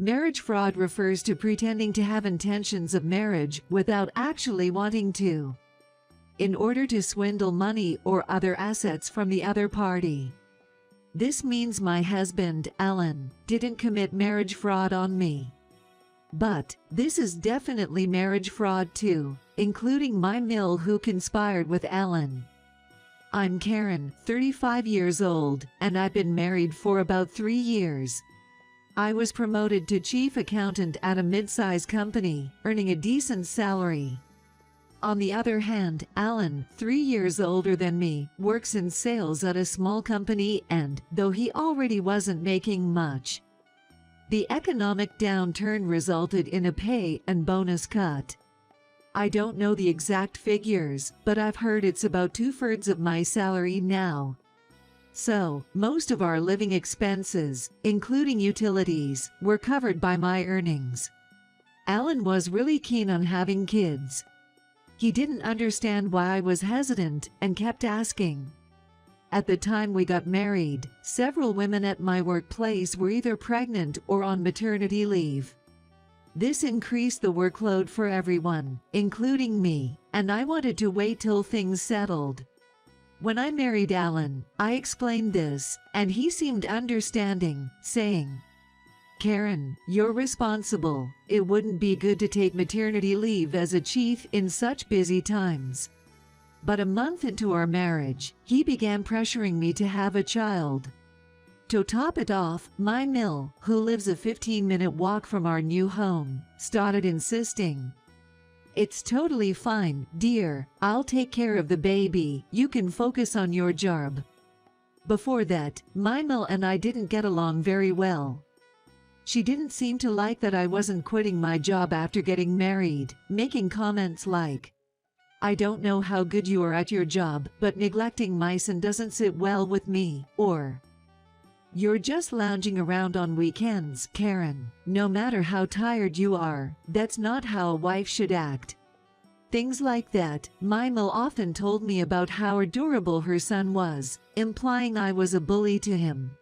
Marriage fraud refers to pretending to have intentions of marriage without actually wanting to, in order to swindle money or other assets from the other party. This means my husband, Alan, didn't commit marriage fraud on me. But this is definitely marriage fraud too, including my Mill who conspired with Alan. I'm Karen, 35 years old, and I've been married for about 3 years. I was promoted to chief accountant at a mid-size company, earning a decent salary. On the other hand, Alan, 3 years older than me, works in sales at a small company and, though he already wasn't making much, the economic downturn resulted in a pay and bonus cut. I don't know the exact figures, but I've heard it's about 2/3 of my salary now. So, most of our living expenses, including utilities, were covered by my earnings. Alan was really keen on having kids. He didn't understand why I was hesitant and kept asking. At the time we got married, several women at my workplace were either pregnant or on maternity leave. This increased the workload for everyone, including me, and I wanted to wait till things settled. When I married Alan, I explained this, and he seemed understanding, saying, "Karen, you're responsible. It wouldn't be good to take maternity leave as a chief in such busy times." But a month into our marriage, he began pressuring me to have a child. To top it off, my Mill, who lives a 15-minute walk from our new home, started insisting, "It's totally fine, dear. I'll take care of the baby. You can focus on your job." Before that, my Mill and I didn't get along very well. She didn't seem to like that I wasn't quitting my job after getting married, making comments like, "I don't know how good you are at your job, but neglecting my son doesn't sit well with me," or, "You're just lounging around on weekends, Karen. No matter how tired you are, that's not how a wife should act." Things like that. My Mill often told me about how adorable her son was, implying I was a bully to him.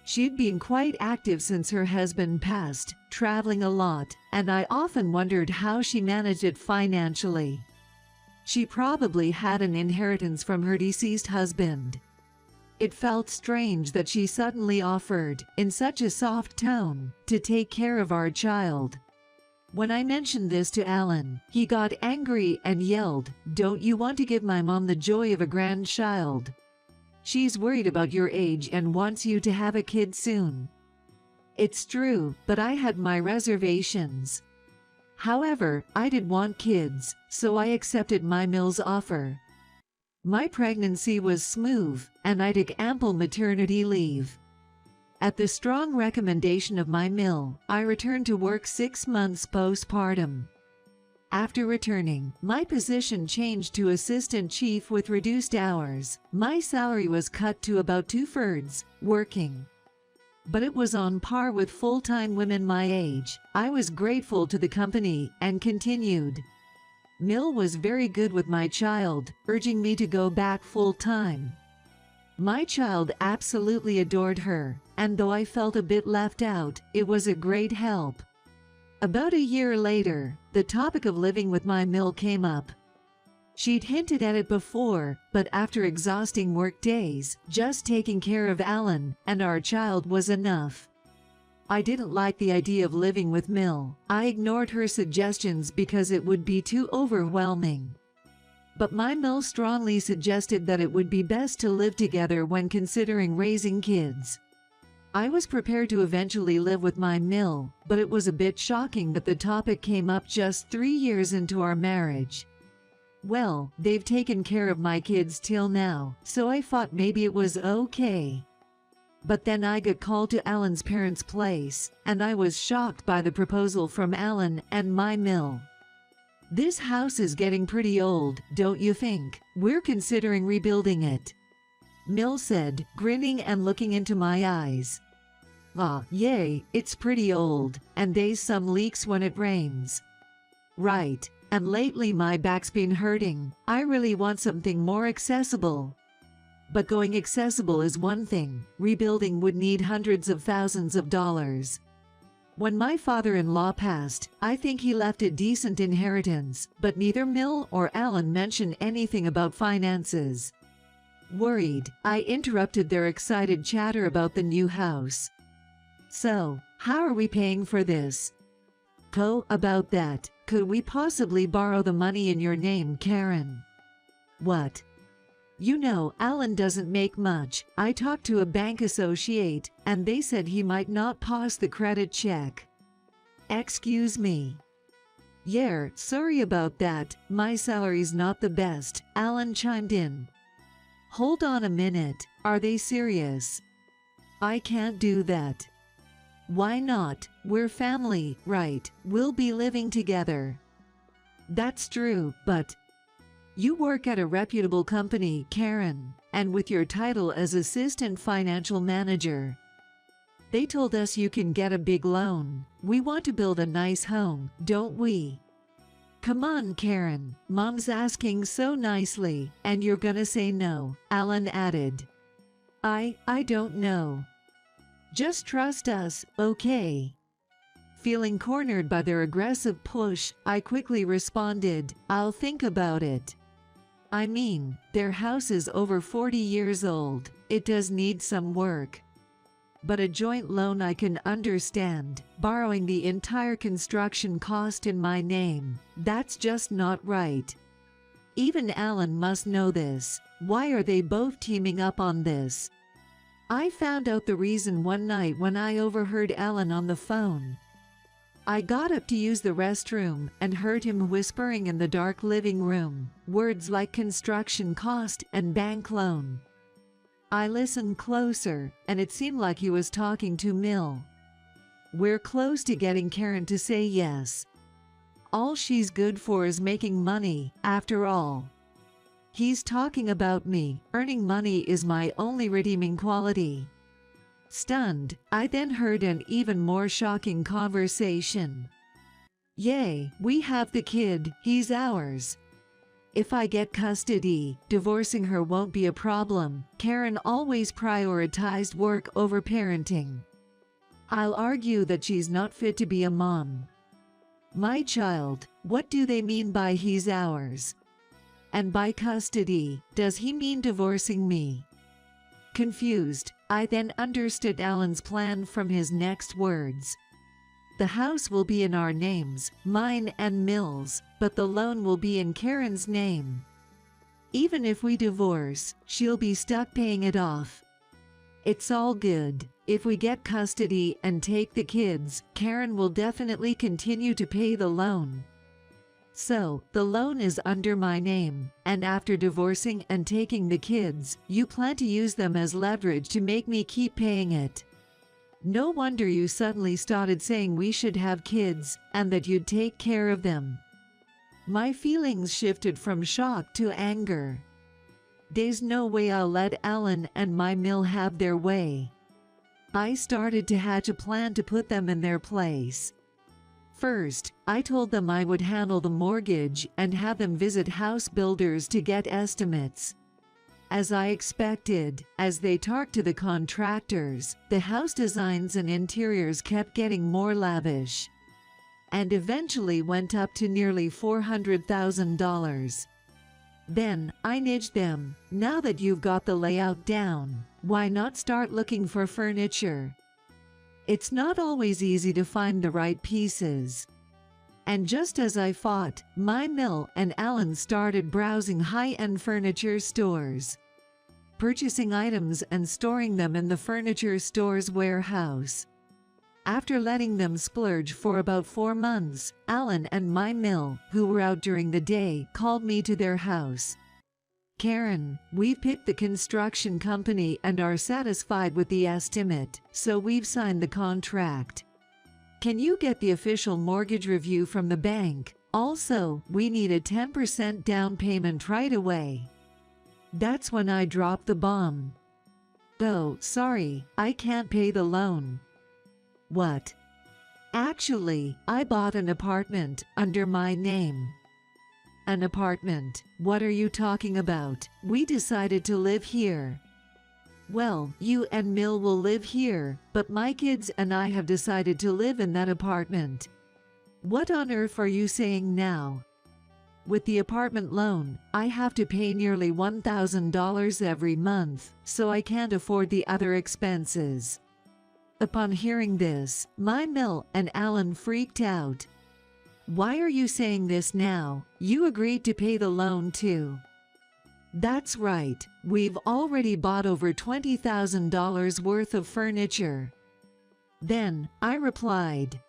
She'd been quite active since her husband passed, traveling a lot, and I often wondered how she managed it financially. She probably had an inheritance from her deceased husband. It felt strange that she suddenly offered, in such a soft tone, to take care of our child. When I mentioned this to Alan, he got angry and yelled, "Don't you want to give my mom the joy of a grandchild? She's worried about your age and wants you to have a kid soon." It's true, but I had my reservations. However, I did want kids, so I accepted my Mill's offer. My pregnancy was smooth, and I took ample maternity leave. At the strong recommendation of my Mill, I returned to work 6 months postpartum. After returning, my position changed to assistant chief with reduced hours. My salary was cut to about 2/3, working. But it was on par with full-time women my age. I was grateful to the company and continued. Mill was very good with my child, urging me to go back full-time. My child absolutely adored her, and though I felt a bit left out, it was a great help. About a year later, the topic of living with my Mill came up. She'd hinted at it before, but after exhausting work days, just taking care of Alan and our child was enough. I didn't like the idea of living with Mill. I ignored her suggestions because it would be too overwhelming. But my Mill strongly suggested that it would be best to live together when considering raising kids. I was prepared to eventually live with my Mill, but it was a bit shocking that the topic came up just 3 years into our marriage. Well, they've taken care of my kids till now, so I thought maybe it was okay. But then I got called to Alan's parents' place, and I was shocked by the proposal from Alan and my Mill. "This house is getting pretty old, don't you think? We're considering rebuilding it," Mill said, grinning and looking into my eyes. "Ah, yay, it's pretty old, and there's some leaks when it rains." "Right, and lately my back's been hurting. I really want something more accessible." But going accessible is one thing, rebuilding would need hundreds of thousands of dollars. When my father-in-law passed, I think he left a decent inheritance, but neither Mill or Alan mentioned anything about finances. Worried, I interrupted their excited chatter about the new house. So, how are we paying for this? About that, could we possibly borrow the money in your name, Karen? What? You know, Alan doesn't make much. I talked to a bank associate, and they said he might not pass the credit check. Excuse me. Yeah, sorry about that. My salary's not the best, Alan chimed in. Hold on a minute, are they serious? I can't do that. Why not? We're family, right? We'll be living together. That's true, but you work at a reputable company, Karen, and with your title as Assistant Financial Manager. They told us you can get a big loan. We want to build a nice home, don't we? Come on, Karen, Mom's asking so nicely, and you're gonna say no, Alan added. I don't know. Just trust us, okay? Feeling cornered by their aggressive push, I quickly responded, I'll think about it. I mean, their house is over 40 years old. It does need some work. But a joint loan I can understand. Borrowing the entire construction cost in my name, that's just not right. Even Alan must know this. Why are they both teaming up on this? I found out the reason one night when I overheard Alan on the phone. I got up to use the restroom and heard him whispering in the dark living room, words like construction cost and bank loan. I listened closer, and it seemed like he was talking to Mill. We're close to getting Karen to say yes. All she's good for is making money, after all. He's talking about me. Earning money is my only redeeming quality. Stunned, I then heard an even more shocking conversation. Yay, we have the kid, he's ours. If I get custody, divorcing her won't be a problem. Karen always prioritized work over parenting. I'll argue that she's not fit to be a mom. My child, what do they mean by he's ours? And by custody, does he mean divorcing me? Confused, I then understood Alan's plan from his next words. The house will be in our names, mine and Mill's, but the loan will be in Karen's name. Even if we divorce, she'll be stuck paying it off. It's all good. If we get custody and take the kids, Karen will definitely continue to pay the loan. So, the loan is under my name, and after divorcing and taking the kids, you plan to use them as leverage to make me keep paying it. No wonder you suddenly started saying we should have kids, and that you'd take care of them. My feelings shifted from shock to anger. There's no way I'll let Alan and my Mill have their way. I started to hatch a plan to put them in their place. First, I told them I would handle the mortgage and have them visit house builders to get estimates. As I expected, as they talked to the contractors, the house designs and interiors kept getting more lavish, and eventually went up to nearly $400,000. Then, I nudged them, now that you've got the layout down, why not start looking for furniture? It's not always easy to find the right pieces. And just as I thought, my Mill and Alan started browsing high-end furniture stores, purchasing items and storing them in the furniture store's warehouse. After letting them splurge for about 4 months, Alan and my Mill, who were out during the day, called me to their house. Karen, we've picked the construction company and are satisfied with the estimate, so we've signed the contract. Can you get the official mortgage review from the bank? Also, we need a 10% down payment right away. That's when I dropped the bomb. Oh, sorry, I can't pay the loan. What? Actually, I bought an apartment under my name. An apartment? What are you talking about? We decided to live here. Well, you and Mill will live here, but my kids and I have decided to live in that apartment. What on earth are you saying now? With the apartment loan, I have to pay nearly $1,000 every month, so I can't afford the other expenses. Upon hearing this, Mill and Alan freaked out. Why are you saying this now? You agreed to pay the loan too. That's right, we've already bought over $20,000 worth of furniture. Then, I replied,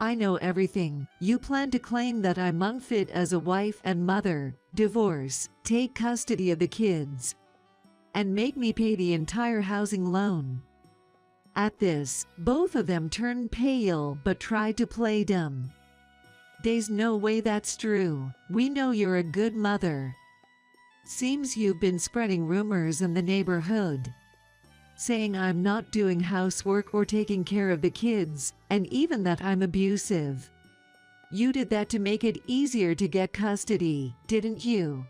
I know everything. You plan to claim that I'm unfit as a wife and mother, divorce, take custody of the kids, and make me pay the entire housing loan. At this, both of them turned pale but tried to play dumb. There's no way that's true. We know you're a good mother. Seems you've been spreading rumors in the neighborhood, saying I'm not doing housework or taking care of the kids, and even that I'm abusive. You did that to make it easier to get custody, didn't you?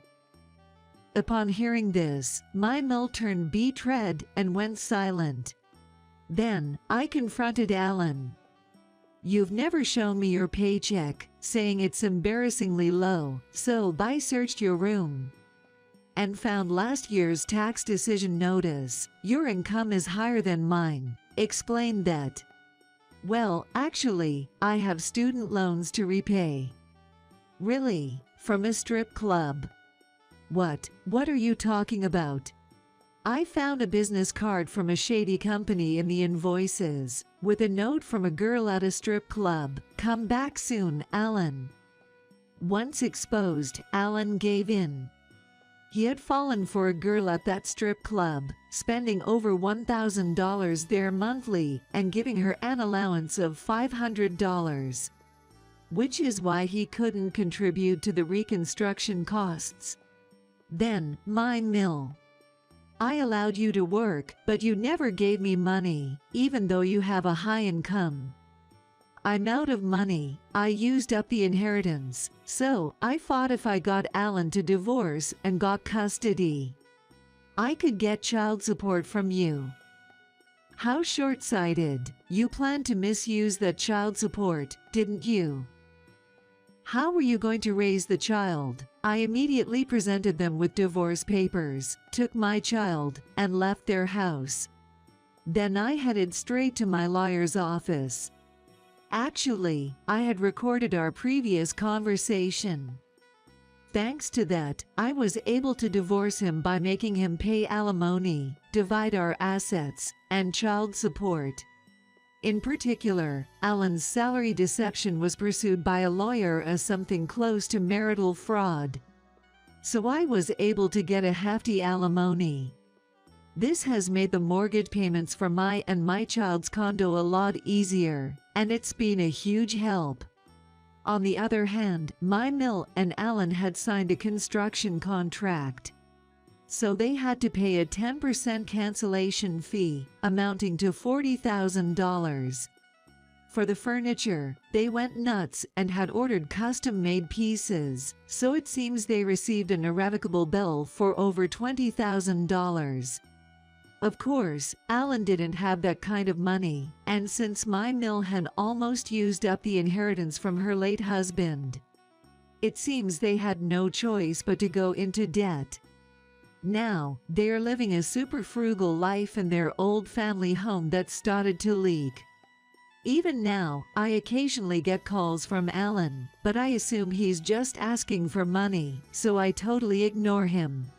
Upon hearing this, Mill turned beet red and went silent. Then, I confronted Alan. You've never shown me your paycheck, saying it's embarrassingly low, so I searched your room and found last year's tax decision notice. Your income is higher than mine. Explained that. Well, actually, I have student loans to repay. Really? From a strip club? What are you talking about? I found a business card from a shady company in the invoices, with a note from a girl at a strip club. Come back soon, Alan. Once exposed, Alan gave in. He had fallen for a girl at that strip club, spending over $1,000 there monthly and giving her an allowance of $500, which is why he couldn't contribute to the reconstruction costs. Then, Mill, I allowed you to work, but you never gave me money, even though you have a high income. I'm out of money. I used up the inheritance, so I thought if I got Alan to divorce and got custody, I could get child support from you. How short-sighted. You planned to misuse that child support, didn't you? How were you going to raise the child? I immediately presented them with divorce papers, took my child, and left their house. Then I headed straight to my lawyer's office. Actually, I had recorded our previous conversation. Thanks to that, I was able to divorce him by making him pay alimony, divide our assets, and child support. In particular, Alan's salary deception was pursued by a lawyer as something close to marital fraud. So I was able to get a hefty alimony. This has made the mortgage payments for my and my child's condo a lot easier, and it's been a huge help. On the other hand, Mill and Alan had signed a construction contract, so they had to pay a 10% cancellation fee, amounting to $40,000. For the furniture, they went nuts and had ordered custom-made pieces, so it seems they received an irrevocable bill for over $20,000. Of course, Alan didn't have that kind of money, and since Mill had almost used up the inheritance from her late husband, it seems they had no choice but to go into debt. Now, they are living a super frugal life in their old family home that started to leak. Even now, I occasionally get calls from Alan, but I assume he's just asking for money, so I totally ignore him.